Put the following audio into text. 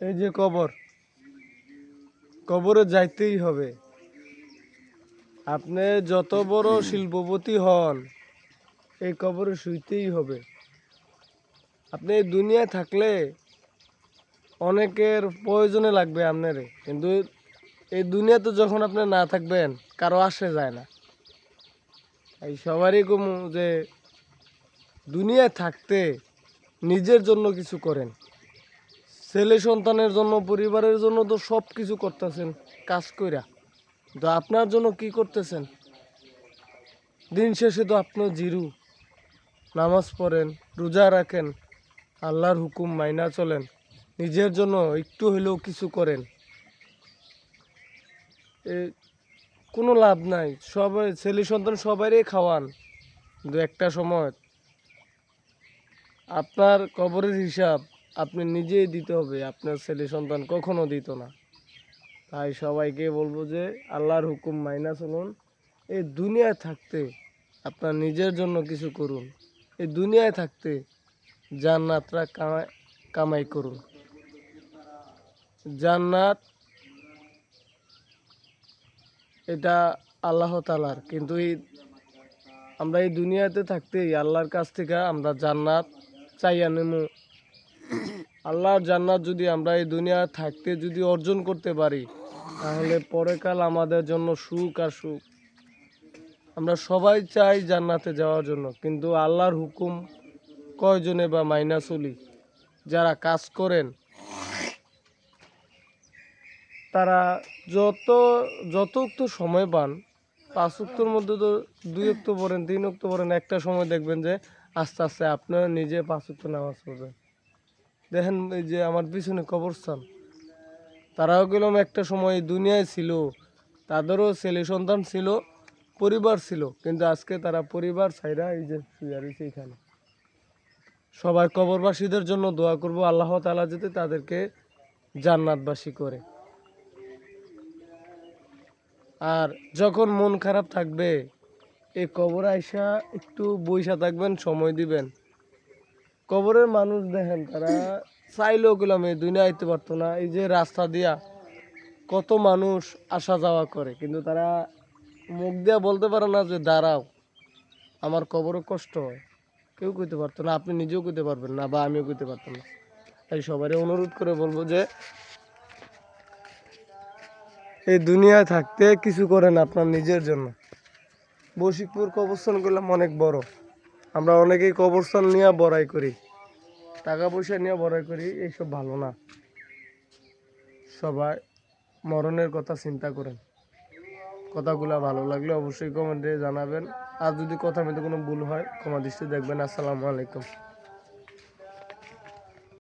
এই যে কবর, কবরে যাইতেই হবে। আপনি যত বড় শিল্পপতি হন, এই কবরে শুইতেই হবে। আপনি এই দুনিয়ায় থাকলে অনেকের প্রয়োজনে লাগবে আপনারে, কিন্তু এই দুনিয়াতে যখন আপনি না থাকবেন কারো আসে যায় না। এই সবারই কমু যে দুনিয়ায় থাকতে নিজের জন্য কিছু করেন। ছেলে সন্তানের জন্য, পরিবারের জন্য তো সব কিছু করতেছেন কাজ কইরা, তো আপনার জন্য কি করতেছেন? দিন শেষে তো আপনার জিরু। নামাজ পড়েন, রোজা রাখেন, আল্লাহর হুকুম মাইনা চলেন, নিজের জন্য একটু হলেও কিছু করেন। এ কোনো লাভ নাই। সবাই ছেলে সন্তান সবারই খাওয়ান, কিন্তু একটা সময় আপনার কবরের হিসাব আপনি নিজেই দিতে হবে, আপনার ছেলে সন্তান কখনো দিত না। তাই সবাইকে বলবো যে আল্লাহর হুকুম মাইনা চলুন। এই দুনিয়ায় থাকতে আপনার নিজের জন্য কিছু করুন। এই দুনিয়ায় থাকতে জান্নাতরা কামাই করুন। জান্নাত এটা আল্লাহ তাআলার, কিন্তু আমরা এই দুনিয়াতে থাকতেই আল্লাহর কাছ থেকে আমরা জান্নাত চাইয়া নেমু। আল্লাহর জান্নাত যদি আমরা এই দুনিয়া থাকতে যদি অর্জন করতে পারি, তাহলে পরেকাল আমাদের জন্য সুখ আর সুখ। আমরা সবাই চাই জান্নাতে যাওয়ার জন্য, কিন্তু আল্লাহর হুকুম কয়জনে বা মাইনা চলি? যারা কাজ করেন তারা যত যতটুকু সময় পান, 5 ওয়াক্তের মধ্যে তো 2 ওয়াক্ত পড়েন, 3 ওয়াক্ত পড়েন, একটা সময় দেখবেন যে আস্তে আস্তে আপনারা নিজে 5 ওয়াক্ত নামাজ পড়বেন। দেখেন এই যে আমার পিছনে কবরস্থান, তারাও গেলাম একটা সময় দুনিয়ায় ছিল, তাদেরও ছেলে সন্তান ছিল, পরিবার ছিল, কিন্তু আজকে তারা পরিবার ছাইরা এই যে শুয়ে রয়েছে এখানে। সবাই কবরবাসীদের জন্য দোয়া করব, আল্লাহ তাআলা যাতে তাদেরকে জান্নাতবাসী করে। আর যখন মন খারাপ থাকবে, এই কবর আইসা একটু বইসা থাকবেন, সময় দিবেন। কবরের মানুষ দেখেন, তারা চাইলেও গেলাম এই দুনিয়া আইতে পারতো না। এই যে রাস্তা দিয়া কত মানুষ আসা যাওয়া করে, কিন্তু তারা মুখ দিয়া বলতে পারে না যে দাঁড়াও, আমার কবরে কষ্ট হয়। কেউ কইতে পারতো না, আপনি নিজেও কইতে পারবেন না, বা আমিও কইতে পারতাম না। তাই সবারই অনুরোধ করে বলবো যে এই দুনিয়ায় থাকতে কিছু করেন আপনার নিজের জন্য। বশিকপুর কবরস্থান করলাম অনেক বড়, আমরা অনেকেই কবরস্থান নিয়ে বড়াই করি, টাকা পয়সা নিয়ে বড়াই করি, এইসব ভালো না। সবাই মরণের কথা চিন্তা করেন। কথাগুলো ভালো লাগলে অবশ্যই কমেন্টে জানাবেন, আর যদি কথা মধ্যে কোনো ভুল হয় ক্ষমা দৃষ্টি দেখবেন। আসসালামু আলাইকুম।